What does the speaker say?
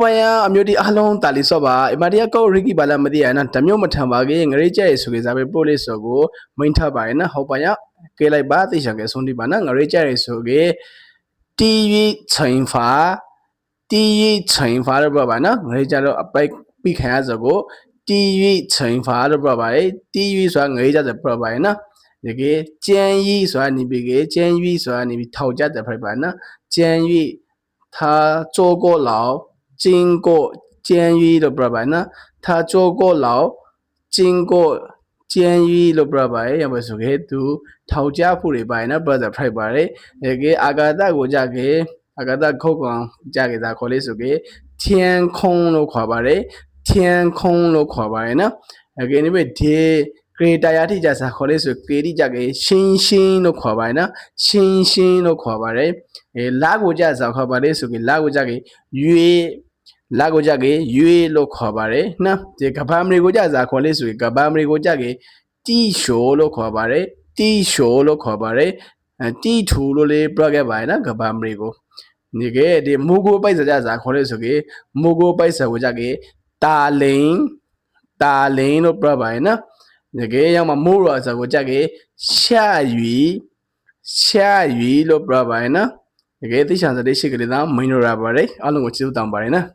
ပယံအမျိုးဒီအလုံးတာလီစောပါအမဒီယကောရိကီဘာလာမဒီယနာတမျိုးမထံပါကေငရေကျဲဆိုကေစားပဲပို့လေးစောကိုမိန်ထပါရနော်ဟောပယံကေလိုက်ပါသိချံကေဆုံးဒီပါနော်ငရေကျဲဆိုကေတီရီချိန်ဖာတီရီချိန်ဖာတော့ပါနော်ငရေကျတော့အပိုက်ပြီးခံရစောကိုတီရီချိန်ဖာတော့ပါပါတီရီဆိုတာငရေကျတဲ့ပြပါရနော်ဒီကေကျန်ရီဆိုတာနေပြီကေကျန်ရီဆိုတာနေပြီထောက်ကြတဲ့ပြပါနော်ကျန်ရီ他做过牢，经过监狱的不白呢？他做过牢，经过监狱的不白，要不是给读讨价铺的白呢？不是拍白的，那个阿嘎达国家给阿嘎达口讲家给他考虑是给天空的跨白的，天空的跨白呢？那个你们提。给大家提家啥考虑是给你家给星星的跨白呢？星星的跨白的。拉国家啥考白的是给拉国家给月，拉国家给月lo考白的，那这个巴美国家啥考虑是给巴美国家给地球lo考白的，地球lo考白的，地图lo嘞不给白呢个巴美国，那个的木果白啥家啥考虑是给木果白啥国家给大林，大林lo不白呢。那个要么木罗啥国家给下雨，下雨lo不白呢。那个第三个的是个的，没有那白的，阿龙我知道当白呢。